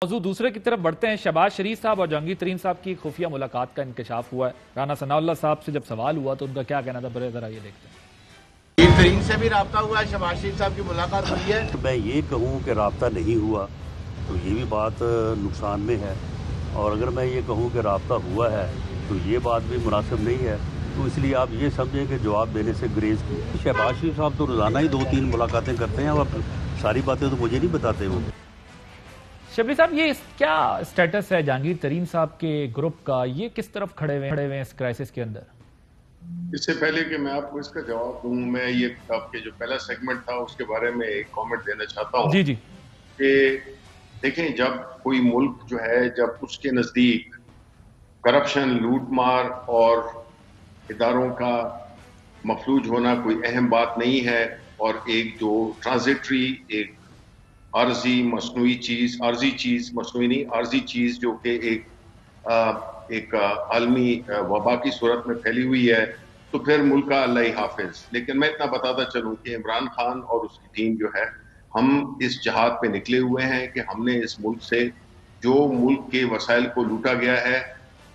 मौजूद दूसरे की तरफ बढ़ते हैं। शहबाज शरीफ साहब और जहांगीर तरीन साहब की खुफिया मुलाकात का इंकशाफ हुआ है। राना सनाउल्लाह साहब से जब सवाल हुआ तो उनका क्या कहना था, बड़े जरा ये देखते हैं। जहांगीर तरीन से भी राब्ता हुआ है, शहबाज शरीफ साहब की मुलाकात हुई है। तो मैं ये कहूँ कि राब्ता नहीं हुआ तो ये भी बात नुकसान में है, और अगर मैं ये कहूँ कि राब्ता हुआ है तो ये बात भी मुनासिब नहीं है। तो इसलिए आप ये समझें कि जवाब देने से गुरेज की। शहबाज शरीफ साहब तो रोज़ाना ही 2-3 मुलाकातें करते हैं और सारी बातें तो मुझे नहीं बताते वो। शबीर साहब, ये क्या स्टेटस है जहांगीर तरीन साहब के ग्रुप का? ये किस तरफ खड़े हुए हैं इस क्राइसिस के अंदर? इससे पहले कि मैं आपको इसका जवाब दूं, मैं ये आपके जो पहला सेगमेंट था उसके बारे में एक कमेंट देना चाहता हूं। जी जी। कि देखें, जब कोई मुल्क जो है, जब उसके नजदीक करप्शन, लूटमार और इदारों का मफलूज होना कोई अहम बात नहीं है, और एक जो ट्रांजिटरी, एक आर्जी मसनूई चीज, आर्जी चीज, मसनूई नहीं, आर्जी चीज जो कि एक आलमी वबा की सूरत में फैली हुई है, तो फिर मुल्क का अल्लाह ही हाफिज। लेकिन मैं इतना बताता चलूं कि इमरान खान और उसकी टीम जो है, हम इस जहाद पे निकले हुए हैं कि हमने इस मुल्क से जो मुल्क के वसाइल को लूटा गया है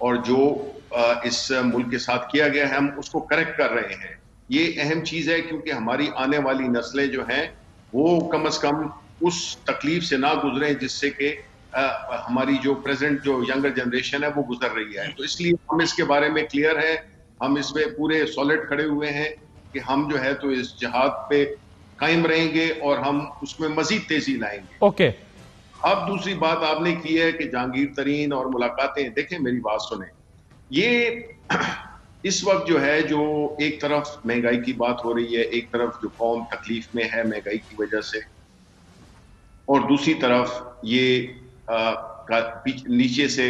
और जो इस मुल्क के साथ किया गया है, हम उसको करेक्ट कर रहे हैं। ये अहम चीज है, क्योंकि हमारी आने वाली नस्लें जो हैं वो कम से कम उस तकलीफ से ना गुजरें जिससे कि हमारी जो प्रेजेंट जो यंगर जनरेशन है वो गुजर रही है। तो इसलिए हम इसके बारे में क्लियर है, हम इसमें पूरे सॉलिड खड़े हुए हैं कि हम जो है तो इस जहाद पे कायम रहेंगे और हम उसमें मजीद तेजी लाएंगे। ओके। अब दूसरी बात आपने की है कि जहांगीर तरीन और मुलाकातें। देखें, मेरी बात सुने, ये इस वक्त जो है, जो एक तरफ महंगाई की बात हो रही है, एक तरफ जो कौम तकलीफ में है महंगाई की वजह से, और दूसरी तरफ ये नीचे से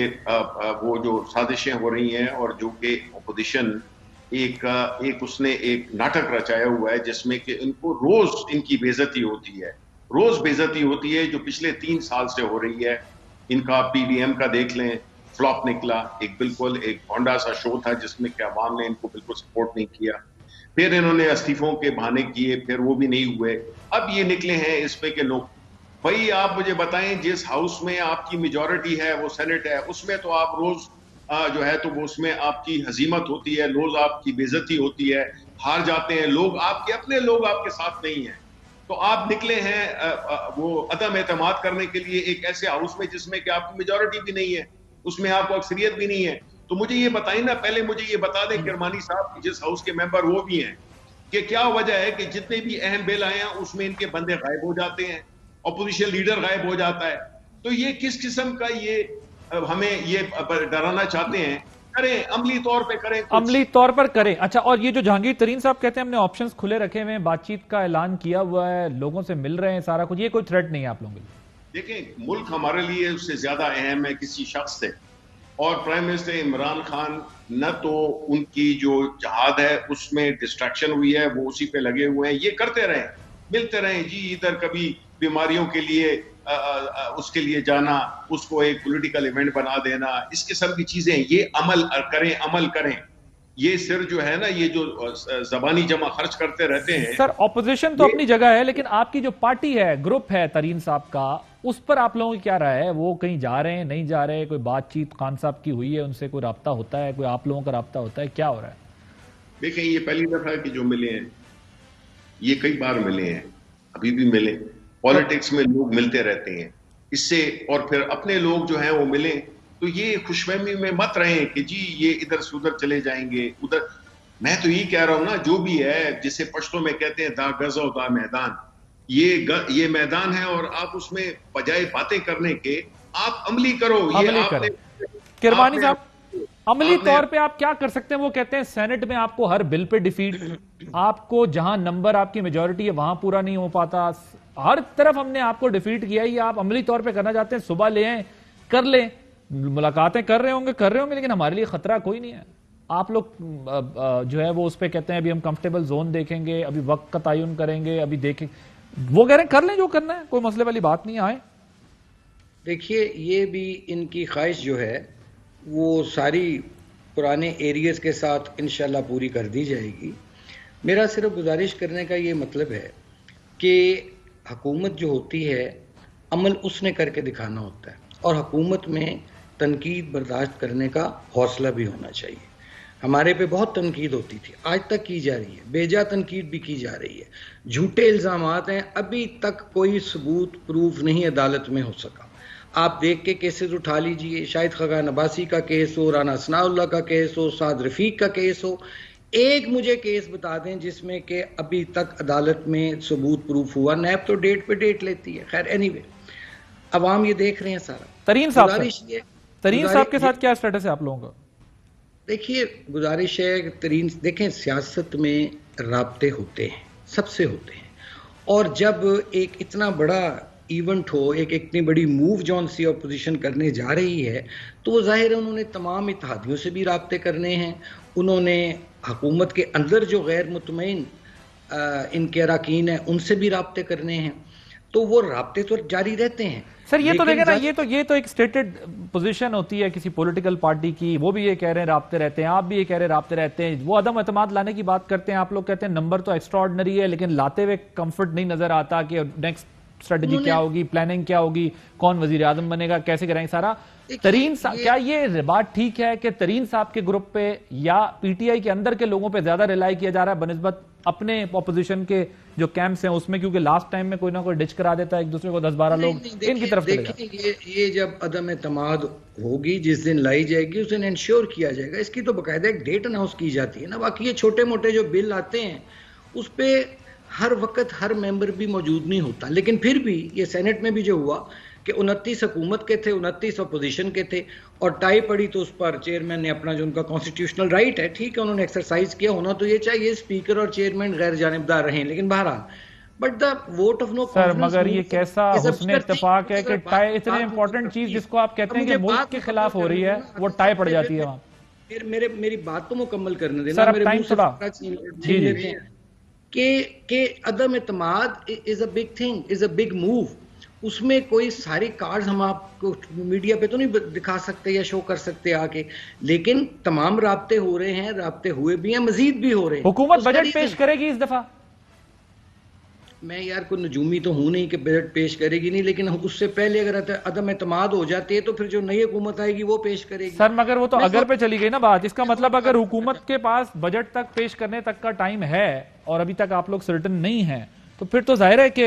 वो जो साजिशें हो रही हैं, और जो कि अपोजिशन एक उसने एक नाटक रचाया हुआ है जिसमें कि इनको रोज इनकी बेइज्जती होती है, रोज बेइज्जती होती है, जो पिछले 3 साल से हो रही है। इनका पीडीएम का देख लें, फ्लॉप निकला, एक बिल्कुल एक होंडा सा शो था जिसमें कि अवाम ने इनको बिल्कुल सपोर्ट नहीं किया। फिर इन्होंने इस्तीफों के बहाने किए, फिर वो भी नहीं हुए। अब ये निकले हैं इस पे कि लोग, भाई आप मुझे बताएं, जिस हाउस में आपकी मेजॉरिटी है वो सेनेट है, उसमें तो आप रोज जो है तो वो उसमें आपकी हजीमत होती है, रोज आपकी बेइज्जती होती है, हार जाते हैं लोग, आपके अपने लोग आपके साथ नहीं है। तो आप निकले हैं वो अदम एतमाद करने के लिए एक ऐसे हाउस में जिसमें कि आपकी मेजॉरिटी भी नहीं है, उसमें आपको अक्सरियत भी नहीं है। तो मुझे ये बताएं ना, पहले मुझे ये बता दें किरमानी साहब, जिस हाउस के मेंबर वो भी हैं, कि क्या वजह है कि जितने भी अहम बिल आए हैं उसमें इनके बंदे गायब हो जाते हैं, ऑपोजिशन लीडर गायब हो जाता है। तो ये किस किस्म का ये हमें ये डराना चाहते हैं? करें, अमली तौर पे करें, अमली तौर पर करें। अच्छा, और ये जो जहांगीर तरीन साहब कहते हैं हमने ऑप्शंस खुले रखे हुए हैं, बातचीत का ऐलान किया हुआ है, लोगों से मिल रहे हैं, सारा कुछ, ये कोई थ्रेट नहीं है आप लोगों के लिए? देखें, मुल्क हमारे लिए उससे ज्यादा अहम है किसी शख्स से, और प्राइम मिनिस्टर इमरान खान न तो उनकी जो जहाद है उसमें डिस्ट्रैक्शन हुई है, वो उसी पे लगे हुए हैं। ये करते रहें, मिलते रहें जी, इधर कभी बीमारियों के लिए उसके लिए जाना, उसको एक पॉलिटिकल इवेंट बना देना, इस किस्म की चीजें, ये अमल करें, अमल करें। ये सिर्फ जो है ना, ये जो जबानी जमा खर्च करते रहते हैं। सर, ऑपोजिशन तो अपनी जगह है, लेकिन आपकी जो पार्टी है, ग्रुप है तरीन साहब का, उस पर आप लोगों की क्या राय है? वो कहीं जा रहे हैं, नहीं जा रहे? कोई बातचीत खान साहब की हुई है, उनसे कोई राब्ता होता है, कोई आप लोगों का राब्ता होता है, क्या हो रहा है? देखें, ये पहली दफा है कि जो मिले हैं, ये कई बार मिले हैं, अभी भी मिले। पॉलिटिक्स में लोग मिलते रहते हैं इससे, और फिर अपने लोग जो हैं वो मिले, तो ये खुशफहमी में मत रहें कि जी ये इधर से उधर चले जाएंगे, उधर। मैं तो ये कह रहा हूं ना, जो भी है, जिसे पश्तो में कहते हैं दा गज़ो दा मैदान, ये मैदान है, और आप उसमें बजाय बातें करने के आप अमली करो। ये आपने किरमानी साहब, अमली तौर पे आप क्या कर सकते हैं? वो कहते हैं सेनेट में आपको हर बिल पे डिफीट, आपको जहां नंबर आपकी मेजॉरिटी है वहां पूरा नहीं हो पाता, हर तरफ हमने आपको डिफीट किया। ये आप अमली तौर पे करना चाहते हैं? सुबह ले आए, कर लें, मुलाकातें कर रहे होंगे, लेकिन हमारे लिए खतरा कोई नहीं है। आप लोग जो है वो उस पर कहते हैं अभी हम कंफर्टेबल जोन देखेंगे, अभी वक्त का तयन करेंगे, अभी देखें। वो कह रहे हैं कर लें जो करना है, कोई मसले वाली बात नहीं आए। देखिए, ये भी इनकी ख्वाहिश जो है वो सारी पुराने एरियाज के साथ इंशाल्लाह पूरी कर दी जाएगी। मेरा सिर्फ गुजारिश करने का ये मतलब है कि हुकूमत जो होती है, अमल उसने करके दिखाना होता है। और हुकूमत में तनकीद बर्दाश्त करने का हौसला भी होना चाहिए। हमारे पे बहुत तनकीद होती थी, आज तक की जा रही है, बेजा तनकीद भी की जा रही है, झूठे इल्ज़ामात हैं, अभी तक कोई सबूत प्रूफ नहीं अदालत में हो सका। आप देख के केसेस उठा लीजिए, शाहिद खगान अब्बासी का केस हो, राना सनाउल्लाह का केस हो, साद रफीक का केस हो, एक मुझे केस बता दें जिसमें कि अभी तक अदालत में सबूत प्रूफ हुआ। नैब तो डेट पे डेट लेती है। खैर एनीवे, अवाम ये देख रहे हैं सारा। तरीन साहब के साथ क्या स्टेटस है आप लोगों का? देखिए, गुजारिश है तरीन, देखें सियासत में राब्ते होते हैं, सबसे होते हैं, और जब एक इतना बड़ा इवेंट हो, एक इतनी बड़ी मूव जौन सी अपोजिशन करने जा रही है, तो वो जाहिर है उन्होंने तमाम इत्तेहादियों से भी राब्ते करने हैं, उन्होंने हुकूमत के अंदर जो गैर मुतमईन इनके अरकान हैं उनसे भी राब्ते करने हैं, तो वो राब्ते तो जारी रहते हैं। सर ये तो देखें ना, ये तो एक स्टेटेड पोजीशन होती है किसी पॉलिटिकल पार्टी की, वो भी ये कह रहे हैं राब्ते रहते हैं, आप भी ये कह रहे हैं राब्ते रहते हैं, वो अदम एतमाद लाने की बात करते हैं, आप लोग कहते हैं नंबर तो एक्स्ट्राऑर्डिनरी है, लेकिन लाते हुए कंफर्ट नहीं नजर आता कि नेक्स्ट स्ट्रेटजी क्या होगी, प्लानिंग क्या होगी, कौन वजीर आजम बनेगा, कैसे कराएंगे सारा। तरीन साहब, क्या ये बात ठीक है कि तरीन साहब के ग्रुप पे या पीटीआई के अंदर के लोगों पे ज्यादा रिलाई किया जा रहा है बनिस्बत अपने ऑपोजिशन के जो कैंप्स हैं उसमें, क्योंकि लास्ट टाइम में कोई ना कोई डिच करा देता है एक दूसरे को, 10-12 लोग इनकी तरफ चले जाते हैं। ये जब अदम एतमाद होगी, जिस दिन लाई जाएगी उस दिन इंश्योर किया जाएगा, इसकी तो बाकायदा एक डेट अनाउंस की जाती है ना। बाकी ये छोटे मोटे जो बिल आते हैं उस पर हर वक्त हर मेंबर भी मौजूद नहीं होता, लेकिन फिर भी ये सेनेट में भी जो हुआ कि 29 हुकूमत के थे, 29 अपोजिशन के थे, और टाई पड़ी तो उस पर चेयरमैन ने अपना जो उनका कॉन्स्टिट्यूशनल राइट है, ठीक है, उन्होंने एक्सरसाइज किया, होना तो ये चाहिए स्पीकर और चेयरमैन गैर जानिबदार रहें, लेकिन बहरहाल but the vote of no sir, मगर ये कैसा हुस्न इत्तेफाक है कि टाई इतने इंपॉर्टेंट चीज जिसको आप कहते हैं कि मुल्क के खिलाफ हो रही है, वो टाई पड़ जाती है वहां। फिर मेरी बात तो मुकम्मल करने देना, सर अब टाइम थोड़ा कि अदम एतमाद is a big thing, is a big move. उसमें कोई सारी कार्ड्स हम आपको मीडिया पे तो नहीं दिखा सकते या शो कर सकते आके, लेकिन तमाम राब्ते हो रहे हैं, राब्ते हुए भी हैं, मजीद भी हो रहे हैं। हुकूमत बजट पेश करेगी इस दफा? मैं यार कोई नजूमी तो हूं नहीं कि बजट पेश करेगी नहीं, लेकिन उससे पहले अगर अदम एतमाद हो जाती है तो फिर जो नई हुकूमत आएगी वो पेश करेगी। सर मगर वो तो अगर पे चली गई ना बात, इसका मतलब अगर हुकूमत के पास बजट तक पेश करने तक का टाइम है और अभी तक आप लोग सर्टन नहीं है, तो फिर तो जाहिर है कि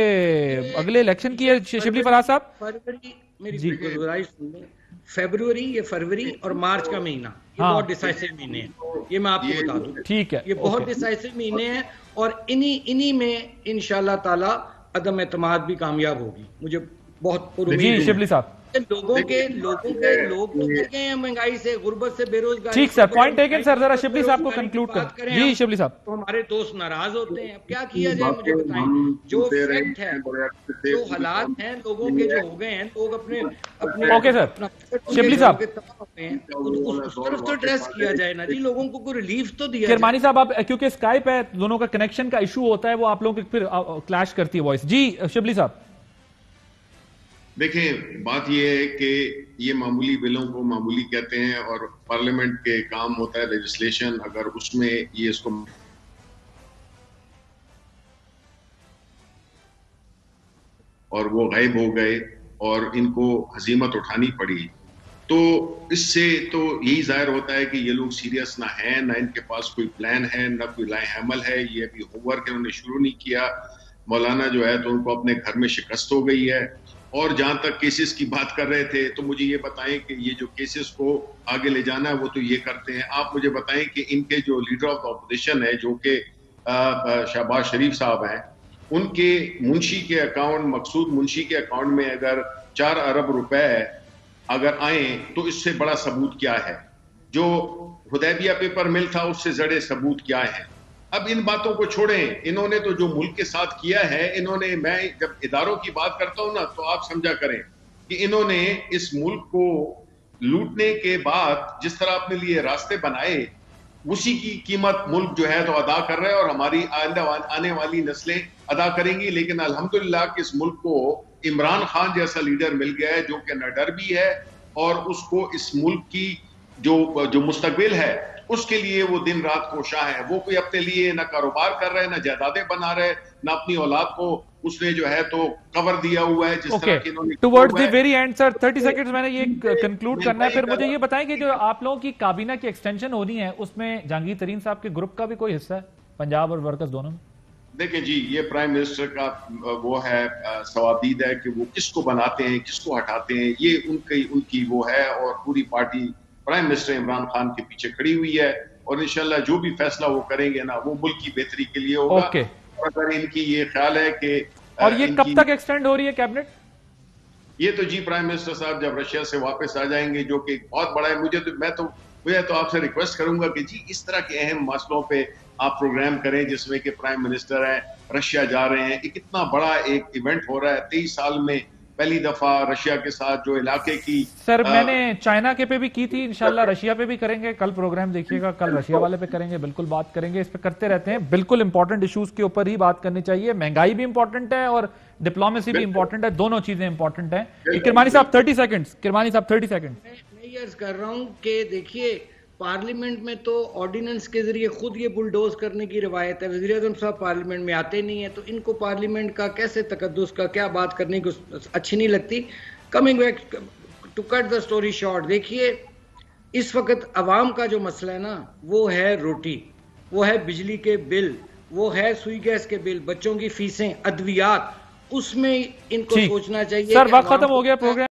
अगले इलेक्शन की है। शिबली फराज साहब, फरवरी, मेरी गुजारिश सुनिए, फरवरी, ये फरवरी और मार्च का महीना, ये हाँ, बहुत डिसाइसिव महीने हैं, ये मैं आपको बता दूं। ठीक है, ये बहुत डिसाइसिव महीने हैं और इन्हीं में इंशाल्लाह ताला अदम एतमाद भी कामयाब होगी, मुझे बहुत उम्मीद है। जी शिबली साहब, लोग तो मर गए हैं महंगाई से, गुर्बत से, बेरोजगारी। ठीक सर, पॉइंट टेकन सर। जरा शिबली साहब को कंक्लूड करें। जी शिबली साहब, तो हमारे दोस्त नाराज होते हैं, अब क्या किया जाए मुझे बताएं। जो फैक्ट है, जो हालात हैं लोगों के जो हो गए हैं, लोग अपने ओके सर, शिबली साहब उस तरफ तो एड्रेस किया जाए ना जी, लोगों को कोई रिलीफ तो दिया। किरमानी साहब, आप क्योंकि स्काइप है, दोनों का कनेक्शन का इशू होता है, वो आप लोगों के फिर क्लैश करती है वॉइस। जी शिबली साहब, देखिए बात यह है कि ये मामूली बिलों को मामूली कहते हैं और पार्लियामेंट के काम होता है लेजिस्लेशन, अगर उसमें ये इसको और वो गायब हो गए और इनको हजीमत उठानी पड़ी, तो इससे तो यही जाहिर होता है कि ये लोग सीरियस ना हैं, ना इनके पास कोई प्लान है, ना कोई लाएहमल है। ये अभी होमवर्क इन्होंने शुरू नहीं किया। मौलाना जो है तो उनको अपने घर में शिकस्त हो गई है। और जहां तक केसेस की बात कर रहे थे, तो मुझे ये बताएं कि ये जो केसेस को आगे ले जाना है वो तो ये करते हैं। आप मुझे बताएं कि इनके जो लीडर ऑफ द ऑपोजिशन है, जो कि शहबाज शरीफ साहब हैं, उनके मुंशी के अकाउंट, मकसूद मुंशी के अकाउंट में अगर 4 अरब रुपए अगर आए तो इससे बड़ा सबूत क्या है? जो हुदैबिया पेपर मिल था उससे जड़े सबूत क्या है? अब इन बातों को छोड़ें, इन्होंने तो जो मुल्क के साथ किया है, इन्होंने, मैं जब इदारों की बात करता हूं ना, तो आप समझा करें कि इन्होंने इस मुल्क को लूटने के बाद जिस तरह अपने लिए रास्ते बनाए, उसी की कीमत मुल्क जो है तो अदा कर रहे हैं और हमारी आने वाली नस्लें अदा करेंगी। लेकिन अल्हम्दुलिल्लाह कि इस मुल्क को इमरान खान जैसा लीडर मिल गया है जो कि न डर भी है और उसको इस मुल्क की जो मुस्तकबिल है उसके लिए वो दिन रात कोशा है। वो कोई अपने लिए ना कारोबार कर रहे, ना जायदादें बना रहे, ना अपनी औलाद को उसने जो है तो कवर दिया हुआ है जिस तरह की इन्होंने टुवर्ड्स किया द हुआ है। वेरी एंड सर 30 सेकंड्स मैंने ये कंक्लूड करना है, फिर मुझे महंगाई ये बताएं कि जो आप लोगों की काबीना की एक्सटेंशन होनी है उसमें जहांगीर तरीन साहब के ग्रुप का भी कोई हिस्सा है, पंजाब और वर्कर्स दोनों में? देखिए जी, ये प्राइम मिनिस्टर का वो है सवादीद है कि वो किसको बनाते हैं किसको हटाते हैं, ये उनकी वो है। और पूरी party prime minister Imran Khan के पीछे खड़ी हुई है और इंशाल्लाह जो भी फैसला वो करेंगे ना वो मुल्क की बेहतरी के लिए होगा। ओके। और अगर इनकी ये ख्याल है कि और ये कब तक एक्सटेंड हो रही है कैबिनेट? ये तो जी प्राइम मिनिस्टर साहब जब रशिया से वापस आ जाएंगे, जो कि बहुत बड़ा है, मैं तो आपसे रिक्वेस्ट करूंगा कि जी इस तरह के अहम मसलों पे आप प्रोग्राम करें जिसमें कि प्राइम मिनिस्टर है, रशिया जा रहे हैं, एक इतना बड़ा एक इवेंट हो रहा है 23 साल में पहली दफा रशिया के साथ जो इलाके की। सर मैंने चाइना के पे भी की थी, इंशाल्लाह रशिया पे भी करेंगे। कल प्रोग्राम देखिएगा, कल रशिया वाले पे करेंगे, बिल्कुल बात करेंगे। इस पे करते रहते हैं, बिल्कुल इंपॉर्टेंट इश्यूज के ऊपर ही बात करनी चाहिए। महंगाई भी इंपॉर्टेंट है और डिप्लोमेसी भी इंपॉर्टेंट है, दोनों चीजें इंपॉर्टेंट है। किरमानी साहब 30 सेकंड्स, किरमानी साहब 30 सेकंड। मैं ये अर्ज कर रहा हूं कि देखिए पार्लियामेंट में तो ऑर्डिनेंस के जरिए खुद ये बुलडोज करने की रवायत है। वज़ीर आज़म साहब पार्लियामेंट में आते नहीं है, तो इनको पार्लियामेंट का कैसे तकद्दुस का क्या बात करने की अच्छी नहीं लगती। Coming back to cut the story short, देखिए इस वक्त अवाम का जो मसला है ना वो है रोटी, वो है बिजली के बिल, वो है सुई गैस के बिल, बच्चों की फीसें, अद्वियात, उसमें इनको सोचना चाहिए। सर वक्त खत्म हो गया प्रोग्राम।